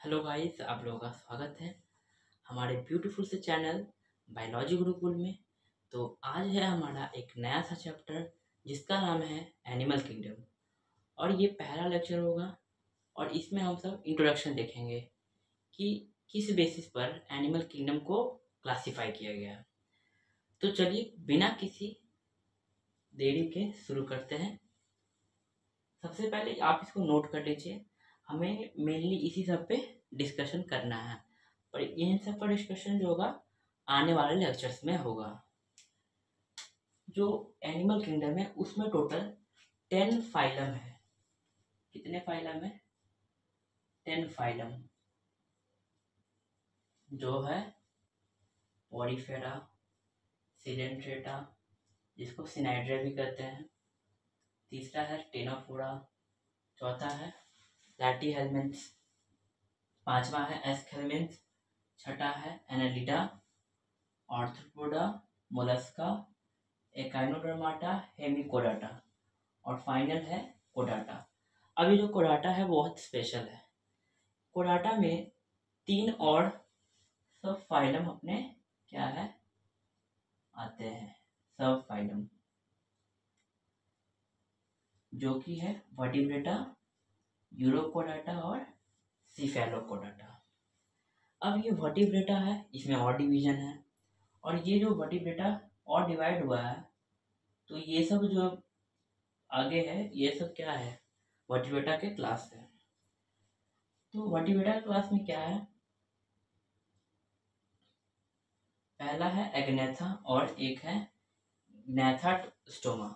Hello guys, आप लोगों का स्वागत है हमारे ब्यूटीफुल से चैनल बायोलॉजी गुरुकुल में। तो आज है हमारा एक नया सा चैप्टर जिसका नाम है एनिमल किंगडम। और ये पहला लेक्चर होगा और इसमें हम सब इंट्रोडक्शन देखेंगे कि किस बेसिस पर एनिमल किंगडम को क्लासिफाई किया गया। तो चलिए बिना किसी देरी के शुरू करते हैं। सबसे पहले आप इसको नोट कर लीजिए, हमें मेनली इसी सब पे डिस्कशन करना है, पर इन सब पर डिस्कशन जो होगा आने वाले लेक्चर्स में होगा। जो एनिमल किंगडम है उसमें टोटल 10 फाइलम है। कितने फाइलम है? 10 फाइलम, जो है पॉरीफेरा, सिलेंट्रेटा, जिसको सिनाइड्रा भी कहते हैं। तीसरा है टेनोफोरा, चौथा है प्लैटीहेल्मिन्थ्स, पांचवा है एस्केल्मिन्थ्स, छठा है एनालिडा, आर्थ्रोपोडा, मोलस्का, एकाइनोडर्माटा, हेमिकोडाटा और फाइनल है कोडाटा। अभी जो कोडाटा है वो बहुत स्पेशल है। कोडाटा में 3 और सब फाइलम अपने क्या है आते हैं, सब फाइलम, जो कि है वर्टिब्रेटा, यूरोकोडाटा और सिफेलोकोडाटा। अब ये वर्टिब्रेटा है, इसमें और डिवीजन है, और ये जो वर्टिब्रेटा और डिवाइड हुआ है, तो ये सब जो आगे है ये सब क्या है, वर्टिब्रेटा के क्लास है। तो वर्टिब्रेटा क्लास में क्या है? पहला है एग्नेथा और एक है ग्नैथास्टोमा।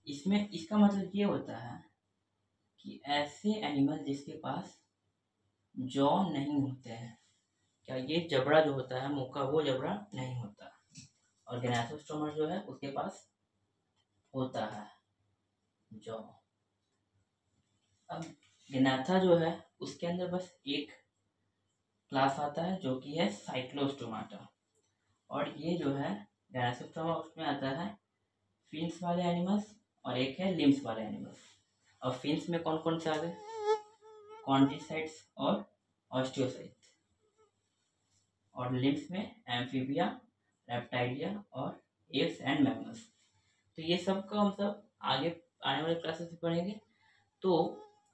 इसमें इसका मतलब ये होता है कि ऐसे एनिमल जिसके पास जॉ नहीं होते हैं, क्या ये जबड़ा जो होता है मुंह का, वो जबड़ा नहीं होता। और ग्नैथोस्टोमा जो है उसके पास होता है जॉ। अब ग्नैथा जो है उसके अंदर बस एक क्लास आता है जो कि है साइक्लोस्टोमाटा, और ये जो है ग्नैथोस्टोमा उसमें आता है फिन्स वाले एनिमल्स और एक है लिम्स वाले एनिमल्स। और फिन्स में कौन कौन से आ गए? कॉन्ड्रिसाइट्स और ऑस्टियोसाइट्स। और लिम्स में एम्फीबिया, रेप्टाइलिया और एप्स एंड मैमल्स। तो ये सब का हम सब आगे आने वाले क्लासेस में पढ़ेंगे। तो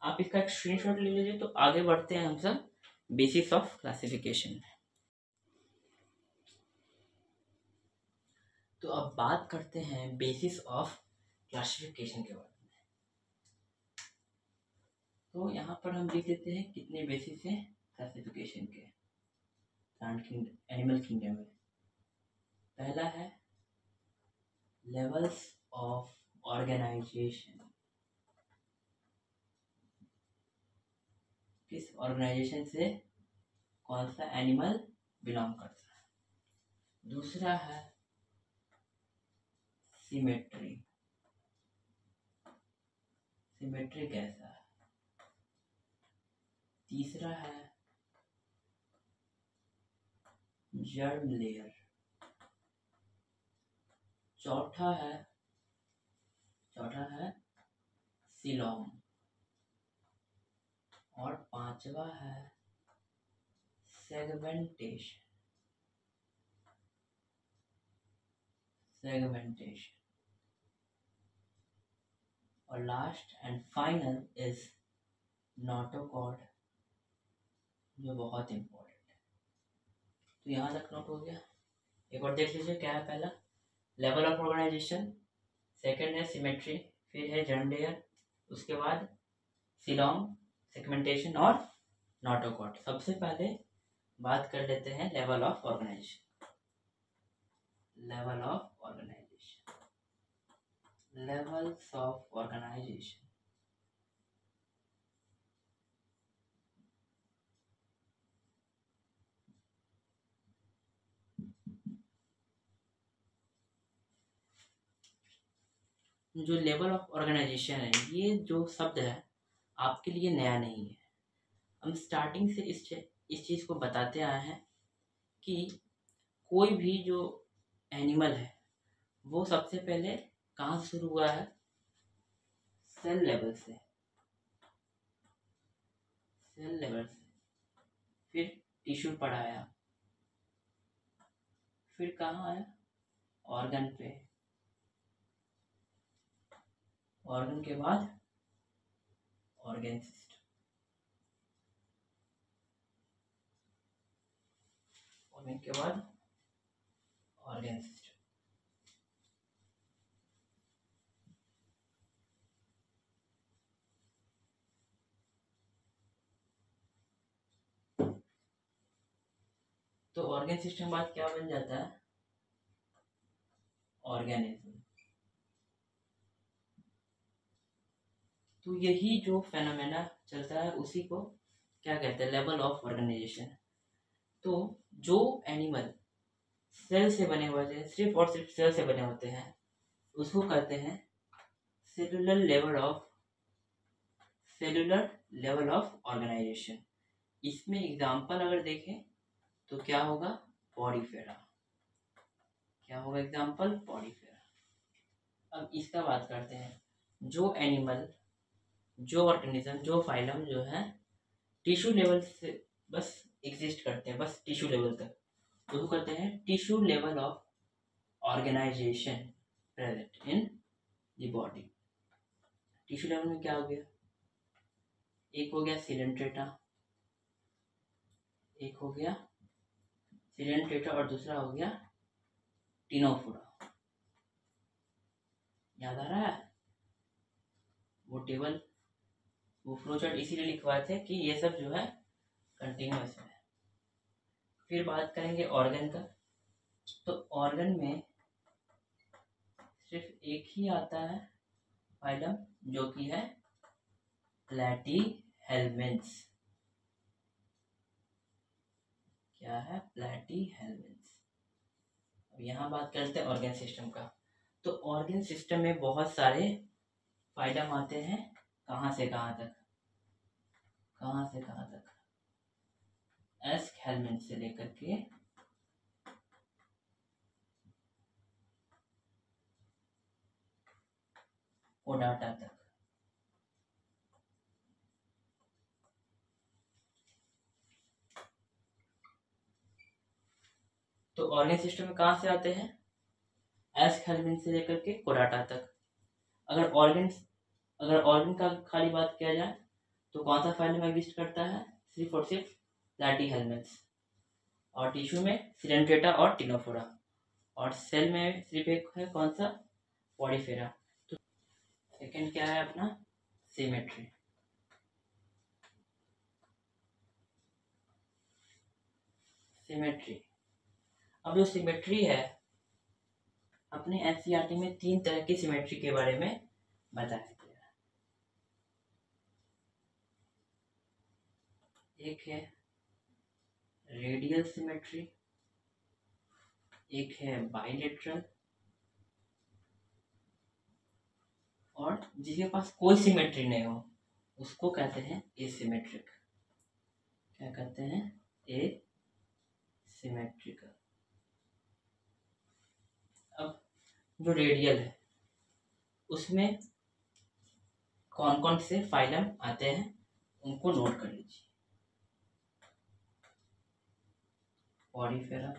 आप इसका एक स्क्रीनशॉट ले लीजिए। तो आगे बढ़ते हैं हम सब बेसिस ऑफ क्लासिफिकेशन। तो अब बात करते हैं बेसिस ऑफ क्लासिफिकेशन के बारे में। तो यहाँ पर हम देख लेते हैं कितने बेसिस हैं क्लासिफिकेशन के एनिमल किंगडम में। पहला है लेवल्स ऑफ ऑर्गेनाइजेशन। किस ऑर्गेनाइजेशन से कौन सा एनिमल बिलोंग करता है। दूसरा है सिमेट्री। सिमेट्री कैसा है। तीसरा है जर्म लेयर। चौथा है सिलोम। और पांचवा है सेगमेंटेशन। और last and final is notochord, जो बहुत इंपॉर्टेंट है। तो यहाँ तक नोट हो गया। एक और देख लीजिए क्या है। पहला लेवल ऑफ ऑर्गेनाइजेशन, सेकंड है सिमेट्री, फिर है जर्म लेयर, उसके बाद सिलोम, सेगमेंटेशन और नोटोकॉर्ड। सबसे पहले बात कर लेते हैं level of organisation. Levels of organisation. जो लेवल ऑफ ऑर्गेनाइजेशन है, ये जो शब्द है आपके लिए नया नहीं है। हम स्टार्टिंग से इस चीज़ को बताते आए हैं कि कोई भी जो एनिमल है वो सबसे पहले कहाँ से शुरू हुआ है? सेल लेवल से। फिर टिश्यू पर आया, फिर कहाँ आया, ऑर्गन पे, ऑर्गन के बाद ऑर्गन सिस्टम, ऑर्गन के बाद ऑर्गन सिस्टम। तो ऑर्गन सिस्टम बाद क्या बन जाता है, ऑर्गेनिज्म। तो यही जो फेनोमेना चलता है उसी को क्या कहते हैं, लेवल ऑफ ऑर्गेनाइजेशन। तो जो एनिमल सेल से बने हुए थे, सिर्फ और सिर्फ सेल से बने होते हैं, उसको कहते हैं सेलुलर लेवल ऑफ ऑर्गेनाइजेशन। इसमें एग्जाम्पल अगर देखें तो क्या होगा, पॉडीफेरा। क्या होगा एग्जाम्पल, पॉडीफेरा। अब इसका बात करते हैं, जो एनिमल, जो ऑर्गेनिज्म, जो फाइलम जो है टिश्यू लेवल से बस एग्जिस्ट करते हैं, बस टिश्यू लेवल तक, उसको कहते हैं tissue level of organisation present in the body. Tissue level में क्या हो गया, एक हो गया सिलेंट्रेटा, एक हो गया सिलेंट्रेटा और दूसरा हो गया टिनोफोरा। याद आ रहा है, वो टेबल, वो फ्लो चार्ट इसीलिए लिखवाए थे कि ये सब जो है कंटिन्यूअस है। फिर बात करेंगे ऑर्गन का। तो ऑर्गन में सिर्फ एक ही आता है फाइलम, जो कि है प्लैटीहेल्मिन्थ्स। क्या है, प्लैटीहेल्मिन्थ्स। अब यहाँ बात करते हैं ऑर्गन सिस्टम का। तो ऑर्गन सिस्टम में बहुत सारे फाइलम आते हैं, कहाँ से कहाँ तक, कहाँ से कहाँ तक, एस्कहेल्मिन्थ से लेकर के कोडाटा तक। तो ऑर्गन सिस्टम में कहाँ से आते हैं, एस्कहेल्मिन्थ से लेकर के कोडाटा तक। अगर ऑर्गन का खाली बात किया जाए तो कौन सा फाइलम एग्जिस्ट करता है, सिर्फ और सिर्फ प्लैटीहेल्मिन्थ्स। और टिश्यू में सिलेंट्रेटा और टिनोफोरा। और सेल में सिर्फ एक है, कौन सा, पॉडीफेरा। तो सेकंड क्या है अपना, सिमेट्री। सिमेट्री, अब जो सिमेट्री है, अपने एनसीईआरटी में 3 तरह की सिमेट्री के बारे में बताया गया है। एक है रेडियल सिमेट्री, एक है बाइलेटरल, और जिसके पास कोई सिमेट्री नहीं हो उसको कहते हैं एसिमेट्रिक। क्या कहते हैं, एसिमेट्रिकल। अब जो रेडियल है उसमें कौन कौन से फाइलम आते हैं उनको नोट कर लीजिए, पॉडीफेरा,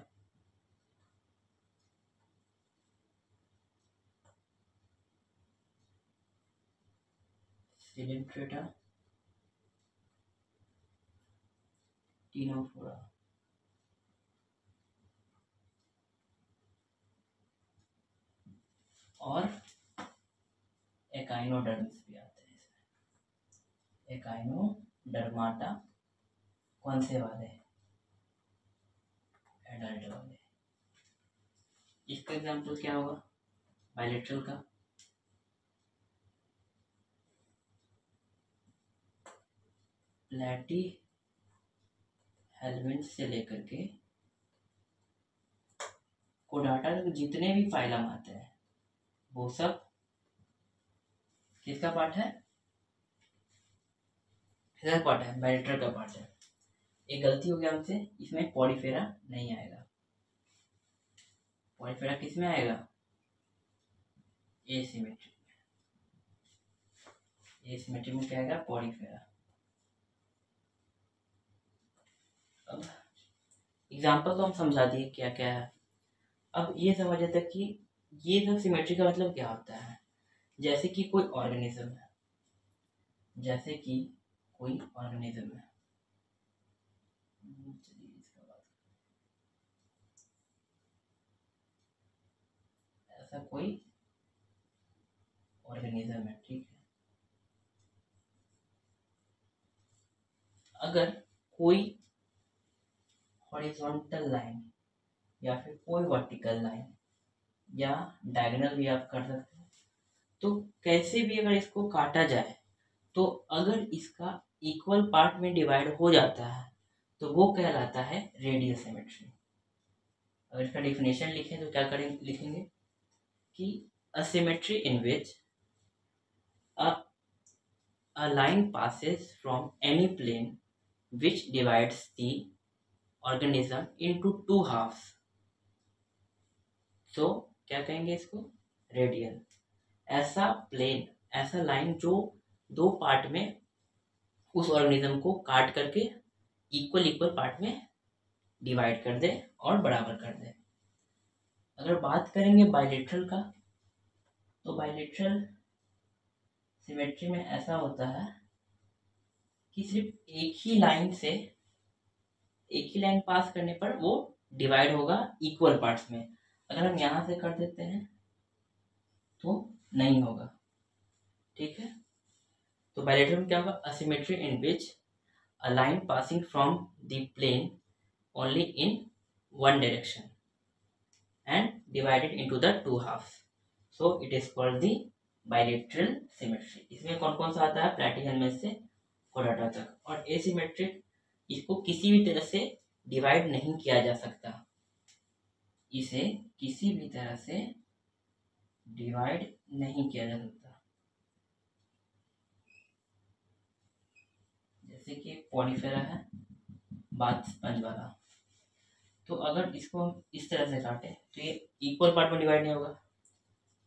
सिलेंट्रेटा, टिनोफोरा, और एकाइनोडर्म्स भी आते हैं इसमें। एकाइनोडर्माटा कौन से वाले, एडल्ट वाले। इसका एग्जाम्पल क्या होगा, बायलेटरल का प्लैटीहेल्मिन्थ्स से लेकर के कोडाटा के जितने भी फाइलम आते हैं वो सब किसका पार्ट है, किसका पार्ट है, बायलेटरल का पार्ट है। एक गलती हो गया हमसे, इसमें पॉडीफेरा नहीं आएगा। पॉडीफेरा किस में आएगा, एसिमेट्री। एसिमेट्री में क्या आएगा, पॉडीफेरा। एग्जाम्पल तो हम समझा दिए क्या क्या है। अब ये समझ आता कि ये सब सिमेट्री का मतलब क्या होता है। जैसे कि कोई ऑर्गेनिज्म है, जैसे कि कोई ऑर्गेनिज्म है, चलिए इसका बात, ऐसा कोई ऑर्गेनिज्म है, ठीक है। अगर कोई हॉरिजॉन्टल लाइन या फिर कोई वर्टिकल लाइन या डायगोनल भी आप कर सकते हैं, तो कैसे भी अगर इसको काटा जाए तो अगर इसका इक्वल पार्ट में डिवाइड हो जाता है तो वो कहलाता है रेडियल सिमेट्री। अगर इसका डेफिनेशन लिखें तो क्या करें, लिखेंगे कि a symmetry in which a a line passes from any plane which divides the organism into two halves, so क्या कहेंगे इसको, रेडियल। ऐसा प्लेन, ऐसा लाइन जो दो पार्ट में उस ऑर्गेनिज्म को काट करके इक्वल इक्वल पार्ट में डिवाइड कर दे और बराबर कर दे। अगर बात करेंगे बायलेटरल का, तो बायलेटरल सिमेट्री में ऐसा होता है कि सिर्फ एक ही लाइन पास करने पर वो डिवाइड होगा इक्वल पार्ट्स में। अगर हम यहाँ से कर देते हैं तो नहीं होगा, ठीक है। तो बायलेटरल में क्या होगा, asymmetry in which a line passing from the plane only in one direction and divided into the two halves, so it is called the bilateral symmetry. इसमें कौन कौन सा आता है, प्लैटिनम में से कोडाटा तक। और एसिमेट्रिक, इसको किसी भी तरह से डिवाइड नहीं किया जा सकता, इसे किसी भी तरह से डिवाइड नहीं किया जा सकता। जैसे कि पॉलीफेरा है, बात स्पंज वाला, तो अगर इसको हम इस तरह से काटें तो ये इक्वल पार्ट में डिवाइड नहीं होगा।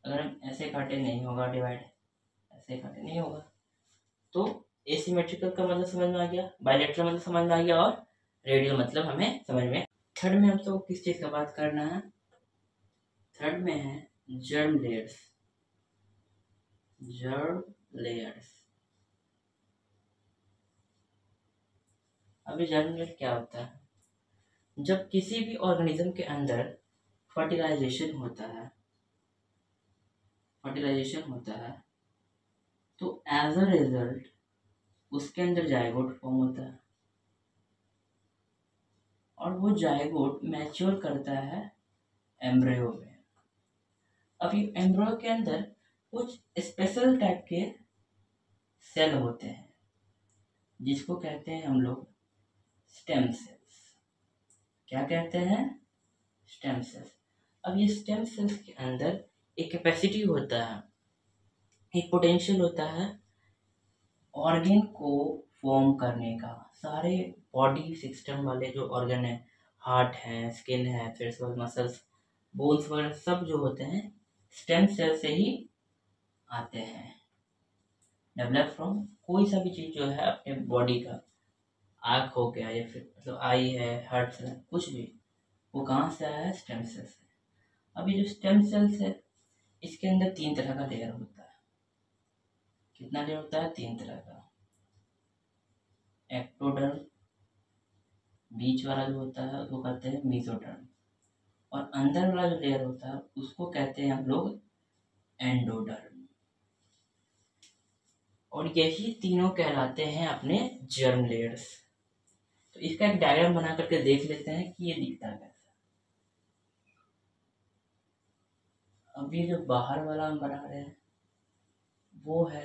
अगर हम ऐसे काटे नहीं होगा डिवाइड, ऐसे काटे नहीं होगा। तो एसिमेट्रिकल का मतलब समझ में आ गया, बायलेटरल मतलब समझ में आ गया, और रेडियल मतलब हमें समझ में। थर्ड में हम तो किस चीज़ का बात करना है, थर्ड में है जर्म लेयर्स। जर्म लेयर्स, अभी जर्म लेयर क्या होता है, जब किसी भी ऑर्गेनिज्म के अंदर फर्टिलाइजेशन होता है, फर्टिलाइजेशन होता है तो एज अ रिजल्ट उसके अंदर जायगोट फॉर्म होता है, और वो जायगोट मैच्योर करता है एम्ब्रियो में। अब ये एम्ब्रियो के अंदर कुछ स्पेशल टाइप के सेल होते हैं जिसको कहते हैं हम लोग स्टेम सेल्स। क्या कहते हैं, स्टेम सेल्स। अब ये स्टेम सेल्स के अंदर एक कैपेसिटी होता है, एक पोटेंशियल होता है ऑर्गन को फॉर्म करने का। सारे बॉडी सिस्टम वाले जो ऑर्गन है, हार्ट है, स्किन है, फिर उसके बाद मसल्स, बोन्स वगैरह सब जो होते हैं स्टेम सेल से ही आते हैं। डेवलप फ्रॉम कोई सा भी चीज़ जो है अपने बॉडी का, आँख हो गया या फिर मतलब आई है, हार्ट है, कुछ भी, वो कहाँ से आया है, स्टेम सेल से। अब ये जो स्टेम सेल्स है इसके अंदर तीन तरह का लेयर होता है। कितना लेयर होता है, तीन तरह का। एक्टोडर्म, बीच वाला जो होता है उसको कहते हैं मेसोडर्म, और अंदर वाला जो लेयर होता है उसको कहते हैं हम लोग एंडोडर्म। और यही तीनों कहलाते हैं अपने जर्म लेयर्स। तो इसका एक डायग्राम बना करके देख लेते हैं कि ये दिखता है कैसा। अब ये जो बाहर वाला हम बना रहे हैं वो है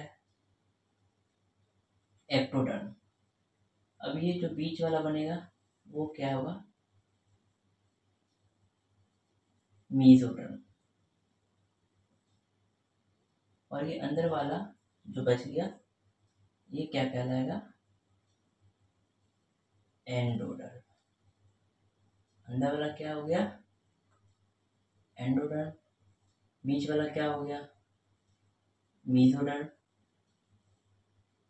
एक्टोडर्म। अब ये जो बीच वाला बनेगा वो क्या होगा, मेसोडर्म। और ये अंदर वाला जो बच गया ये क्या कहलाएगा, एंडोडर्म। अंदर वाला क्या हो गया, एंडोडर्म। बीच वाला क्या हो गया, मेसोडर्म।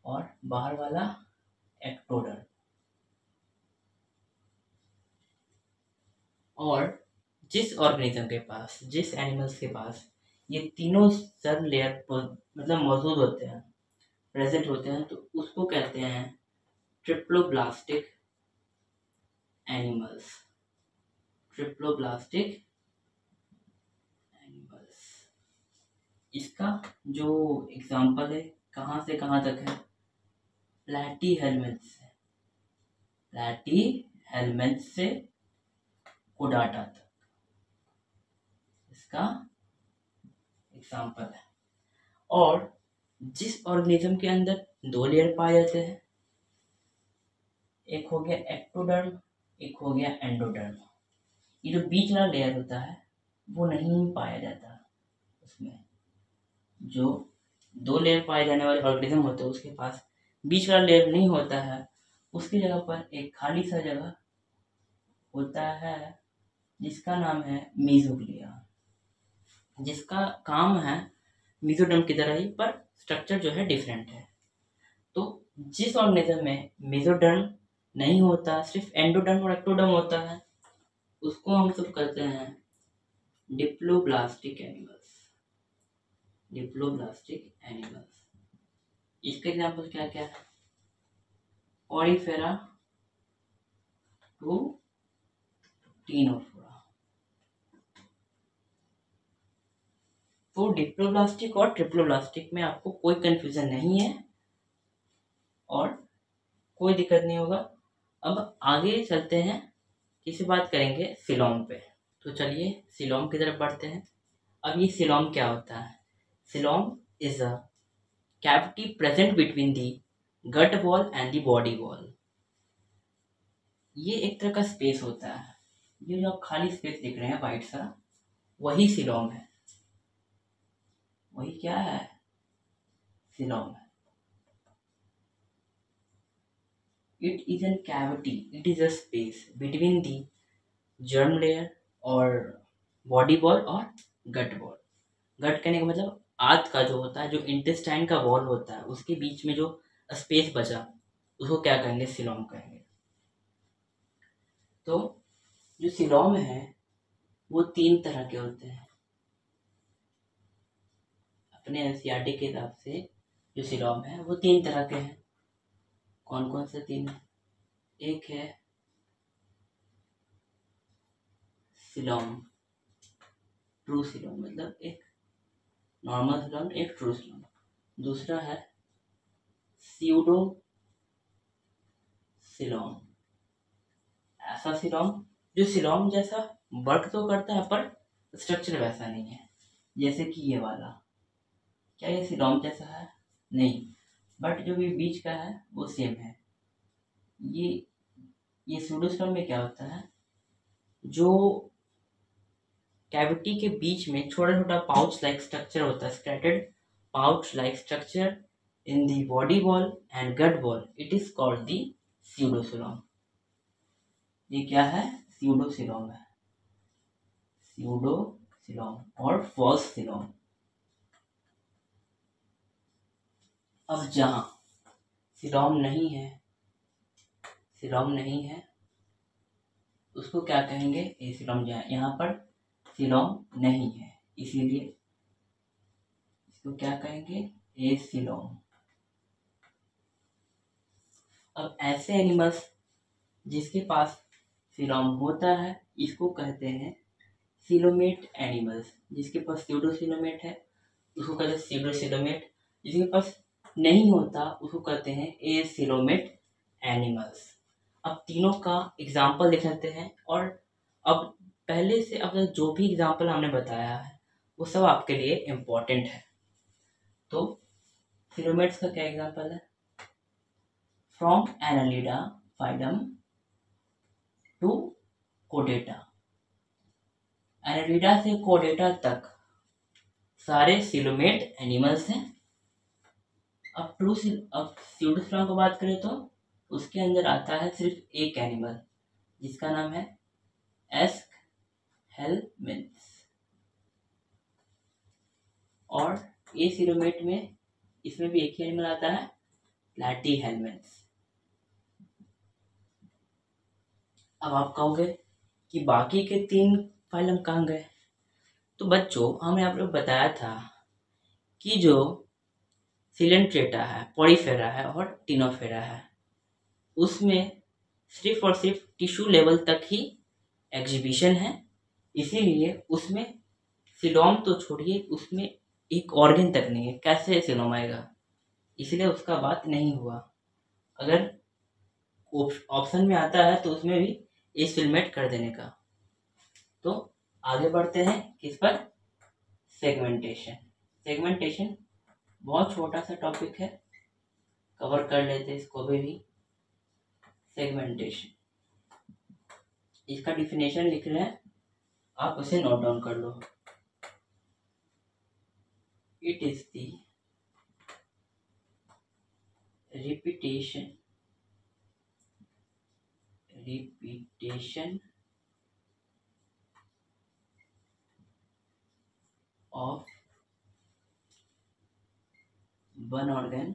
और बाहर वाला एक्टोडर्म। और जिस ऑर्गेनिज्म के पास, जिस एनिमल्स के पास ये तीनों सेल लेयर मतलब मौजूद होते हैं, प्रेजेंट होते हैं, तो उसको कहते हैं ट्रिप्लोब्लास्टिक एनिमल्स। Triploblastic animals. इसका जो एग्जांपल है कहाँ से कहाँ तक है, प्लैटीहेल्मिन्थ से, प्लैटीहेल्मिन्थ से कोडाटा तक इसका एग्जांपल है। और जिस ऑर्गेनिज्म के अंदर दो लेयर पाए जाते हैं, एक हो गया एक्टोडर्म, एक हो गया एंडोडर्म। ये जो बीच वाला लेयर होता है वो नहीं पाया जाता उसमें। जो दो लेयर पाए जाने वाले ऑर्गेनिज्म होते हैं उसके पास बीच वाला लेयर नहीं होता है, उसकी जगह पर एक खाली सा जगह होता है जिसका नाम है मीजोग्लिया, जिसका काम है मीजोडर्म की तरह ही, पर स्ट्रक्चर जो है डिफरेंट है। तो जिस ऑर्गेनिज्म में मीजोडर्म नहीं होता, सिर्फ एंडोडर्म और एक्टोडर्म होता है, उसको हम सब कहते हैं डिप्लोब्लास्टिक एनिमल्स। Diploblastic animals. इसके एग्जांपल क्या क्या है, ऑरिफेरा टू टीनोफोरा। तो डिप्लोब्लास्टिक और ट्रिप्लोब्लास्टिक में आपको कोई कंफ्यूजन नहीं है और कोई दिक्कत नहीं होगा। अब आगे चलते हैं, किसी बात करेंगे सीलोम पे। तो चलिए सीलोम की तरफ बढ़ते हैं। अब ये सीलोम क्या होता है? Coelom is a cavity present between the gut wall and the body wall. ये एक तरह का स्पेस होता है, ये जो आप खाली स्पेस देख रहे हैं वाइट सा, वही सीलोम है। वही क्या है? सीलोम है। It is a cavity, it is a space between the germ layer और body wall और gut wall। gut कहने का मतलब आंत का जो होता है, जो इंटेस्टाइन का वॉल होता है, उसके बीच में जो स्पेस बचा उसको क्या कहेंगे? सीलोम कहेंगे। तो जो सीलोम है वो तीन तरह के होते हैं। अपने एनसीईआरटी के हिसाब से जो सीलोम है वो तीन तरह के हैं। कौन कौन से तीन? एक है सीलोम, ट्रू सीलोम, मतलब एक नॉर्मल सीलोम, एक ट्रू सीलोम। दूसरा है स्यूडो सीलोम, ऐसा सीलोम जो सीलोम जैसा वर्क तो करता है पर स्ट्रक्चर वैसा नहीं है, जैसे कि ये वाला। क्या ये सीलोम जैसा है? नहीं, बट जो भी बीच का है वो सेम है। ये स्यूडो सीलोम में क्या होता है, जो कैविटी के बीच में छोटा छोटा पाउच लाइक स्ट्रक्चर होता है, scratted pouch like structure in the body wall and gut wall, it is called the pseudocoelom. ये क्या है? स्यूडोसीलोम है। स्यूडोसीलोम और फॉल्स सीलोम। अब जहां सीलोम नहीं है, सीलोम नहीं है उसको क्या कहेंगे? ए सीलोम। यहाँ पर सीलोम नहीं है इसीलिए इसको क्या कहेंगे? ए सीलोम। अब ऐसे एनिमल्स जिसके पास सीलोम होता है इसको कहते हैं सीलोमेट एनिमल्स। जिसके पास स्यूडोसीलोमेट है उसको कहते हैं स्यूडोसीलोमेट। जिसके पास नहीं होता उसको कहते हैं ए सीलोमेट एनिमल्स। अब तीनों का एग्जाम्पल देख लेते हैं, और अब पहले से अब जो भी एग्जाम्पल हमने बताया है वो सब आपके लिए इम्पोर्टेंट है। तो सीलोमेट्स का क्या एग्जाम्पल है? फ्रॉम एनालिडा फाइलम टू कोडेटा। एनालिडा से कोडेटा तक सारे सीलोमेट एनिमल्स हैं। अब स्यूडोसीलोम की बात करें तो उसके अंदर आता है सिर्फ एक एनिमल जिसका नाम है एस्कहेलमिन्थ। और ए सीलोमेट में इसमें भी एक ही एनिमल आता है, प्लैटीहेल्मिन्थ। अब आप कहोगे कि बाकी के 3 फाइलम कहाँ गए। तो बच्चों हमने आप लोग बताया था कि जो सिलेंट्रेटा है, पॉलीफेरा है और टिनोफेरा है, उसमें सिर्फ और सिर्फ टिश्यू लेवल तक ही एग्जीबिशन है। इसीलिए उसमें सिलोम तो छोड़िए, उसमें एक ऑर्गन तक नहीं है, कैसे सिलोम आएगा, इसलिए उसका बात नहीं हुआ। अगर ऑप्शन में आता है तो उसमें भी इस फिल्मेट कर देने का। तो आगे बढ़ते हैं किस पर, सेगमेंटेशन। सेगमेंटेशन बहुत छोटा सा टॉपिक है, कवर कर लेते हैं इसको भी। सेगमेंटेशन, इसका डिफिनेशन लिख रहे हैं, आप उसे नोट डाउन कर लो। It is the repetition of one organ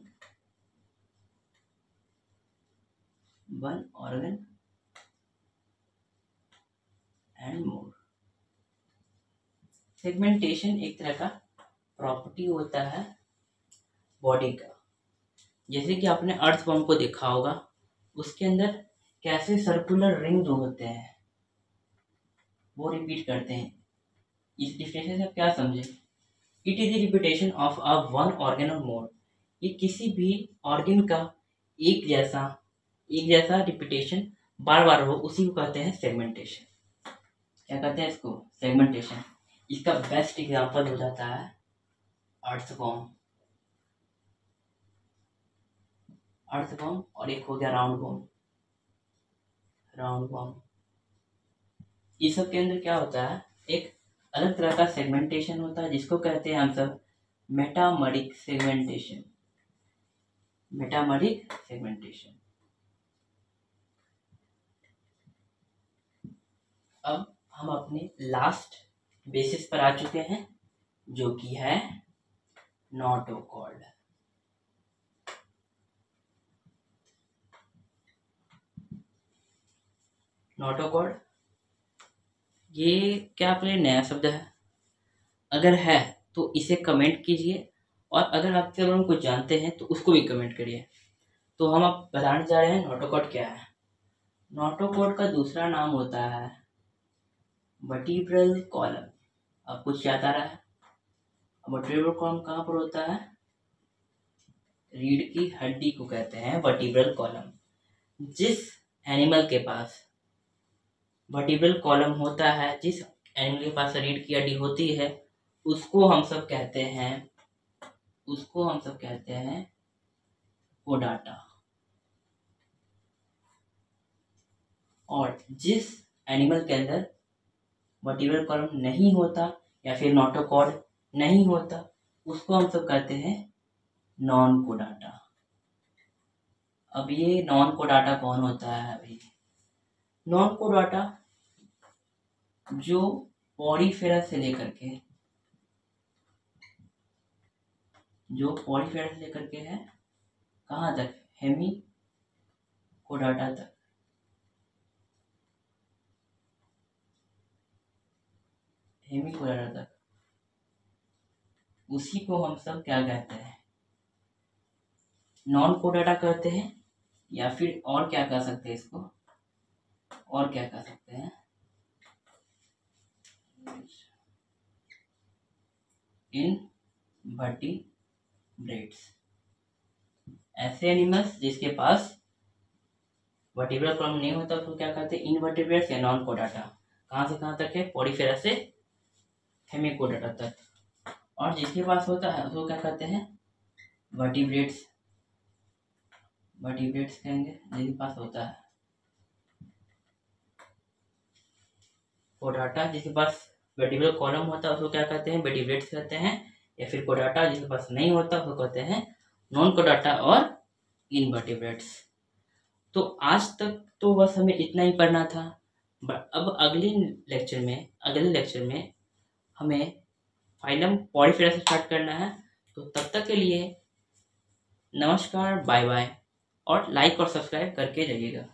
and more। Segmentation एक तरह का प्रॉपर्टी होता है बॉडी का। जैसे कि आपने अर्थवर्म को देखा होगा, उसके अंदर कैसे सर्कुलर रिंग जो होते हैं वो रिपीट करते हैं। इस डिफिनेशन से आप क्या समझे, it is the repetition of a one organ और मोर। ये किसी भी ऑर्गन का एक जैसा रिपीटेशन बार बार हो, उसी को कहते हैं सेगमेंटेशन। क्या कहते हैं इसको, सेगमेंटेशन। इसका बेस्ट एग्जांपल हो जाता है अर्थवर्म और एक हो गया राउंडवर्म। इस सब के अंदर क्या होता है, एक अलग तरह का सेगमेंटेशन होता है जिसको कहते हैं हम सब मेटामरिक सेगमेंटेशन। अब हम अपने लास्ट बेसिस पर आ चुके हैं, जो कि है नोटोकॉर्ड। नोटोकॉर्ड ये क्या आपके लिए नया शब्द है? अगर है तो इसे कमेंट कीजिए, और अगर आप लोग कुछ जानते हैं तो उसको भी कमेंट करिए। तो हम अब बताने जा रहे हैं नोटोकॉर्ड क्या है। नोटोकॉर्ड का दूसरा नाम होता है वर्टिब्रल कॉलम। अब कुछ याद आ रहा है, वर्टिब्रल कॉलम कहाँ पर होता है, रीढ़ की हड्डी को कहते हैं वर्टिब्रल कॉलम। जिस एनिमल के पास वर्टिब्रल कॉलम होता है, जिस एनिमल के पास रीढ़ की हड्डी होती है, उसको हम सब कहते हैं कोडाटा। और जिस एनिमल के अंदर वर्टिब्रल कॉलम नहीं होता या फिर नोटोकॉर्ड नहीं होता, उसको हम सब कहते हैं नॉन कोडाटा। अब ये नॉन कोडाटा कौन होता है अभी? नॉन कोडाटा जो पॉलीफेरा से लेकर के है कहाँ तक, हेमिकोडाटा तक। उसी को हम सब क्या कहते हैं, नॉन कोडाटा कहते हैं। या फिर और क्या कह सकते हैं इसको, इनवर्टिब्रेट्स। ऐसे एनिमल्स जिसके पास वर्टिब्रल कॉलम नहीं होता उसको क्या कहते हैं, इनवर्टिब्रेट्स या नॉन कोडाटा। कहाँ से कहाँ तक है, पॉलीफेरा से हेमिकोडाटा तक। और जिसके पास होता है उसको क्या कहते हैं, वर्टिब्रेट्स कहेंगे जिसके पास होता है। कोडाटा जिसके पास वर्टिब्रल कॉलम होता है उसको क्या कहते हैं, वर्टिब्रेट्स कहते हैं। या फिर कोडाटा जिसके पास नहीं होता उसको कहते हैं नॉन कोडाटा और इनवर्टिब्रेट्स। तो आज तक तो बस हमें इतना ही पढ़ना था। अब अगले लेक्चर में हमें फाइलम पॉलीफेरा से स्टार्ट करना है। तो तब तक के लिए नमस्कार, बाय बाय, और लाइक और सब्सक्राइब करके जाइएगा।